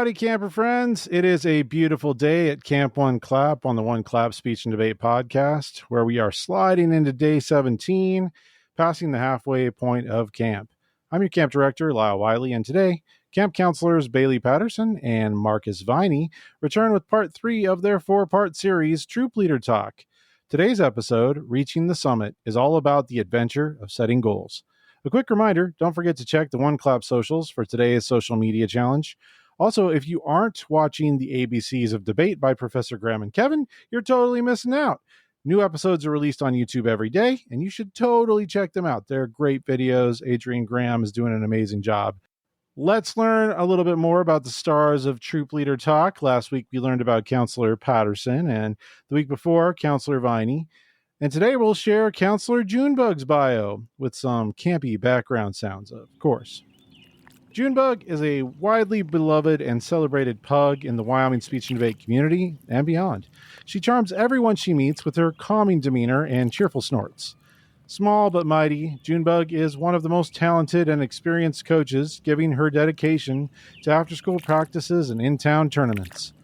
Howdy, camper friends. It is a beautiful day at Camp One Clap on the One Clap Speech and Debate podcast, where we are sliding into day 17, passing the halfway point of camp. I'm your camp director, Lyle Wiley, and today, camp counselors Bailey Patterson and Marcus Viney return with part 3 of their 4-part series, Troop Leader Talk. Today's episode, Reaching the Summit, is all about the adventure of setting goals. A quick reminder, don't forget to check the One Clap socials for today's social media challenge. Also, if you aren't watching the ABCs of Debate by Professor Graham and Kevin, you're totally missing out. New episodes are released on YouTube every day, and you should totally check them out. They're great videos. Adrian Graham is doing an amazing job. Let's learn a little bit more about the stars of Troop Leader Talk. Last week, we learned about Counselor Patterson, and the week before, Counselor Viney. And today, we'll share Counselor Junebug's bio with some campy background sounds, of course. Junebug is a widely beloved and celebrated pug in the Wyoming speech and debate community and beyond. She charms everyone she meets with her calming demeanor and cheerful snorts. Small but mighty, Junebug is one of the most talented and experienced coaches, giving her dedication to after-school practices and in-town tournaments.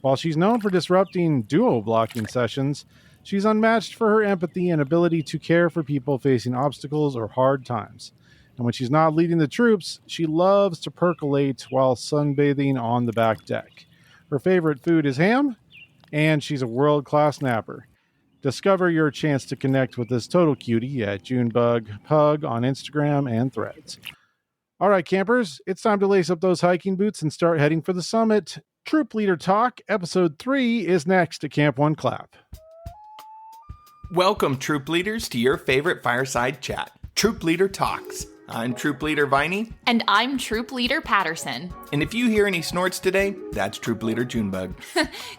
While she's known for disrupting duo blocking sessions, she's unmatched for her empathy and ability to care for people facing obstacles or hard times. And when she's not leading the troops, she loves to percolate while sunbathing on the back deck. Her favorite food is ham, and she's a world-class napper. Discover your chance to connect with this total cutie at Junebug Pug on Instagram and Threads. All right, campers, it's time to lace up those hiking boots and start heading for the summit. Troop Leader Talk, Episode 3 is next at Camp One Clap. Welcome, Troop Leaders, to your favorite fireside chat, Troop Leader Talks. I'm Troop Leader Viney. And I'm Troop Leader Patterson. And if you hear any snorts today, that's Troop Leader Junebug.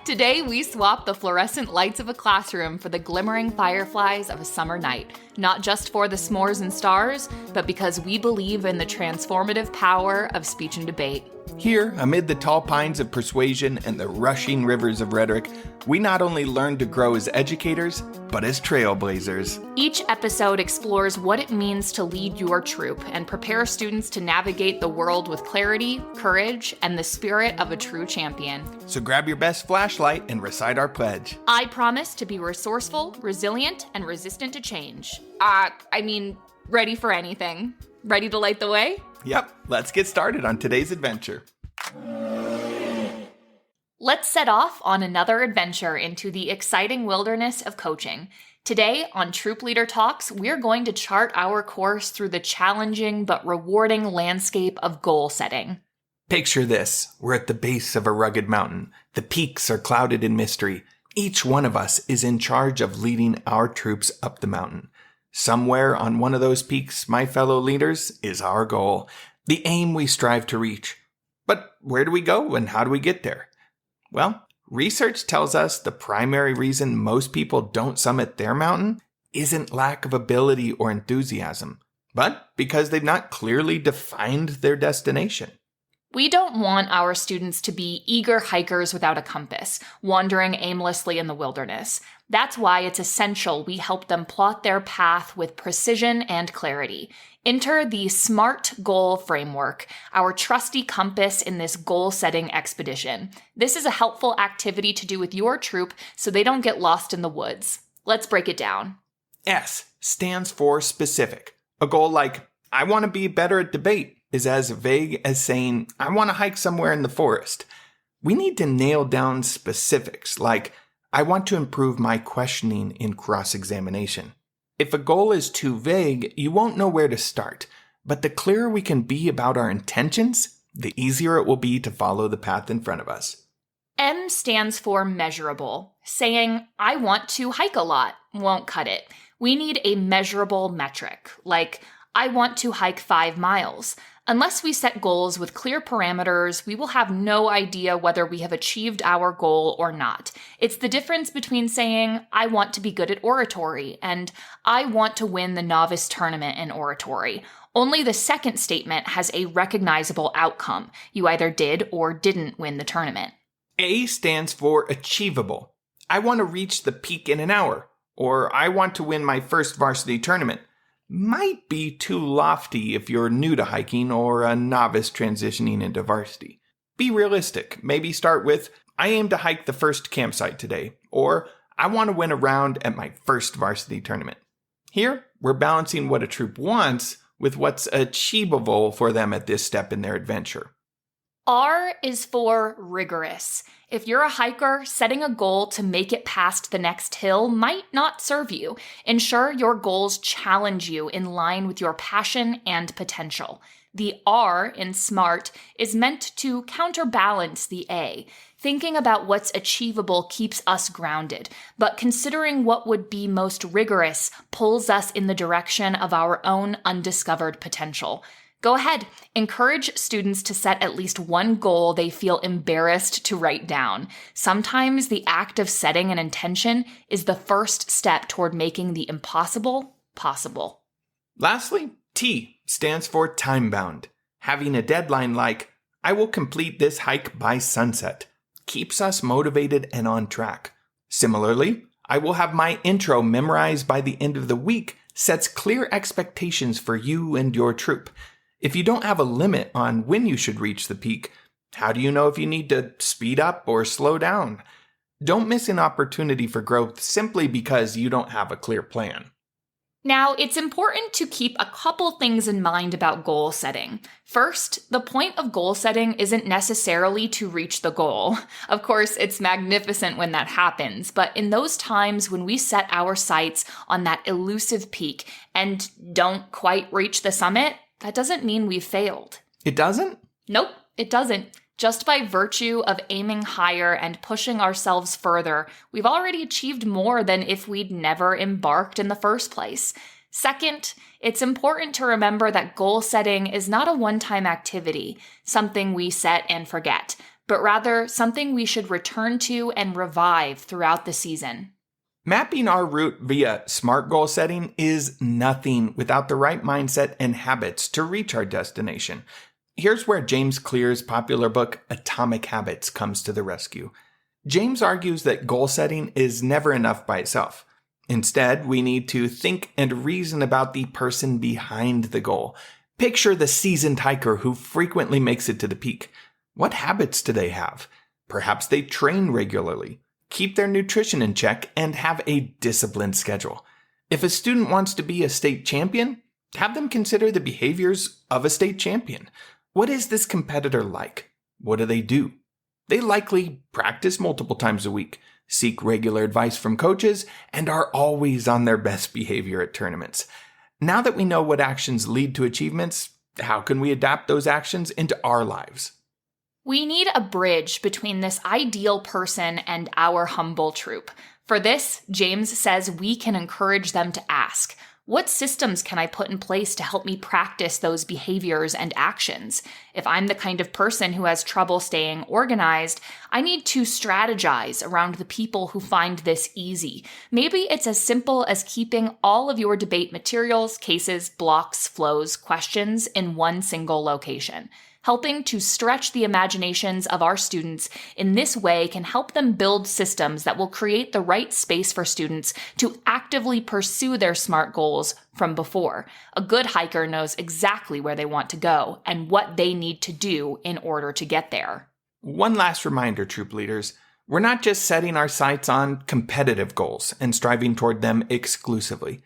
Today, we swap the fluorescent lights of a classroom for the glimmering fireflies of a summer night. Not just for the s'mores and stars, but because we believe in the transformative power of speech and debate. Here, amid the tall pines of persuasion and the rushing rivers of rhetoric, we not only learn to grow as educators, but as trailblazers. Each episode explores what it means to lead your troop and prepare students to navigate the world with clarity, courage, and the spirit of a true champion. So grab your best flashlight and recite our pledge. I promise to be resourceful, resilient, and resistant to change. Ready for anything. Ready to light the way? Yep, let's get started on today's adventure. Let's set off on another adventure into the exciting wilderness of coaching. Today on Troop Leader Talks, we're going to chart our course through the challenging but rewarding landscape of goal setting. Picture this. We're at the base of a rugged mountain. The peaks are clouded in mystery. Each one of us is in charge of leading our troops up the mountain. Somewhere on one of those peaks, my fellow leaders, is our goal, the aim we strive to reach. But where do we go and how do we get there? Well, research tells us the primary reason most people don't summit their mountain isn't lack of ability or enthusiasm, but because they've not clearly defined their destination. We don't want our students to be eager hikers without a compass, wandering aimlessly in the wilderness. That's why it's essential we help them plot their path with precision and clarity. Enter the SMART Goal Framework, our trusty compass in this goal-setting expedition. This is a helpful activity to do with your troop so they don't get lost in the woods. Let's break it down. S stands for specific. A goal like, I want to be better at debate, is as vague as saying, I want to hike somewhere in the forest. We need to nail down specifics, like, I want to improve my questioning in cross-examination. If a goal is too vague, you won't know where to start. But the clearer we can be about our intentions, the easier it will be to follow the path in front of us. M stands for measurable. Saying, I want to hike a lot won't cut it. We need a measurable metric, like, I want to hike 5 miles. Unless we set goals with clear parameters, we will have no idea whether we have achieved our goal or not. It's the difference between saying, I want to be good at oratory, and I want to win the novice tournament in oratory. Only the second statement has a recognizable outcome. You either did or didn't win the tournament. A stands for achievable. I want to reach the peak in an hour, or I want to win my first varsity tournament. Might be too lofty if you're new to hiking or a novice transitioning into varsity. Be realistic. Maybe start with, I aim to hike the first campsite today, or I want to win a round at my first varsity tournament. Here, we're balancing what a troop wants with what's achievable for them at this step in their adventure. R is for rigorous. If you're a hiker, setting a goal to make it past the next hill might not serve you. Ensure your goals challenge you in line with your passion and potential. The R in SMART is meant to counterbalance the A. Thinking about what's achievable keeps us grounded, but considering what would be most rigorous pulls us in the direction of our own undiscovered potential. Go ahead, encourage students to set at least one goal they feel embarrassed to write down. Sometimes the act of setting an intention is the first step toward making the impossible possible. Lastly, T stands for time-bound. Having a deadline like, I will complete this hike by sunset, keeps us motivated and on track. Similarly, I will have my intro memorized by the end of the week sets clear expectations for you and your troop. If you don't have a limit on when you should reach the peak, how do you know if you need to speed up or slow down? Don't miss an opportunity for growth simply because you don't have a clear plan. Now, it's important to keep a couple things in mind about goal setting. First, the point of goal setting isn't necessarily to reach the goal. Of course, it's magnificent when that happens, but in those times when we set our sights on that elusive peak and don't quite reach the summit, that doesn't mean we've failed. It doesn't? Nope, it doesn't. Just by virtue of aiming higher and pushing ourselves further, we've already achieved more than if we'd never embarked in the first place. Second, it's important to remember that goal setting is not a one-time activity, something we set and forget, but rather something we should return to and revive throughout the season. Mapping our route via SMART goal setting is nothing without the right mindset and habits to reach our destination. Here's where James Clear's popular book, Atomic Habits, comes to the rescue. James argues that goal setting is never enough by itself. Instead, we need to think and reason about the person behind the goal. Picture the seasoned hiker who frequently makes it to the peak. What habits do they have? Perhaps they train regularly, keep their nutrition in check, and have a disciplined schedule. If a student wants to be a state champion, have them consider the behaviors of a state champion. What is this competitor like? What do? They likely practice multiple times a week, seek regular advice from coaches, and are always on their best behavior at tournaments. Now that we know what actions lead to achievements, how can we adapt those actions into our lives? We need a bridge between this ideal person and our humble troop. For this, James says we can encourage them to ask, what systems can I put in place to help me practice those behaviors and actions? If I'm the kind of person who has trouble staying organized, I need to strategize around the people who find this easy. Maybe it's as simple as keeping all of your debate materials, cases, blocks, flows, questions in one single location. Helping to stretch the imaginations of our students in this way can help them build systems that will create the right space for students to actively pursue their SMART goals from before. A good hiker knows exactly where they want to go and what they need to do in order to get there. One last reminder, troop leaders. We're not just setting our sights on competitive goals and striving toward them exclusively.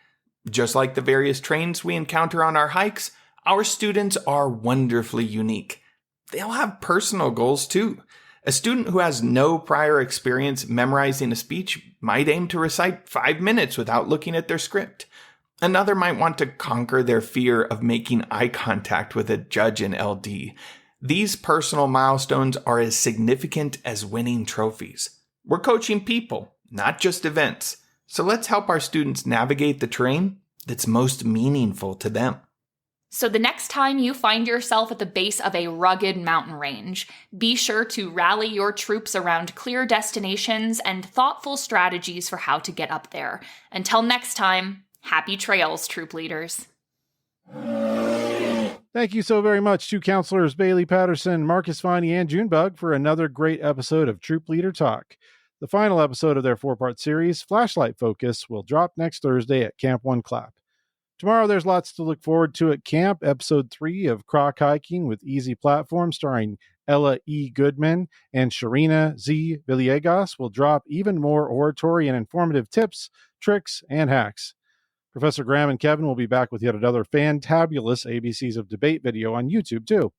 Just like the various trains we encounter on our hikes, our students are wonderfully unique. They'll have personal goals too. A student who has no prior experience memorizing a speech might aim to recite 5 minutes without looking at their script. Another might want to conquer their fear of making eye contact with a judge in LD. These personal milestones are as significant as winning trophies. We're coaching people, not just events. So let's help our students navigate the terrain that's most meaningful to them. So the next time you find yourself at the base of a rugged mountain range, be sure to rally your troops around clear destinations and thoughtful strategies for how to get up there. Until next time, happy trails, troop leaders. Thank you so very much to Counselors Bailey Patterson, Marcus Viney, and Junebug for another great episode of Troop Leader Talk. The final episode of their 4-part series, Flashlight Focus, will drop next Thursday at Camp 1 Clap. Tomorrow, there's lots to look forward to at camp. Episode 3 of Croc Hiking with Easy Platform, starring Ella E. Goodman, and Sharina Z. Villegas will drop even more oratory and informative tips, tricks, and hacks. Professor Graham and Kevin will be back with yet another fantabulous ABCs of Debate video on YouTube, too.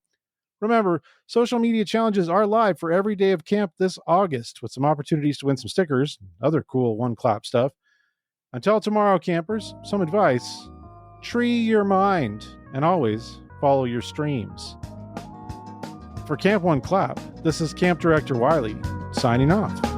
Remember, social media challenges are live for every day of camp this August, with some opportunities to win some stickers, other cool one-clap stuff. Until tomorrow, campers, some advice: tree your mind, and always follow your streams. For Camp One Clap, this is Camp Director Wiley, signing off.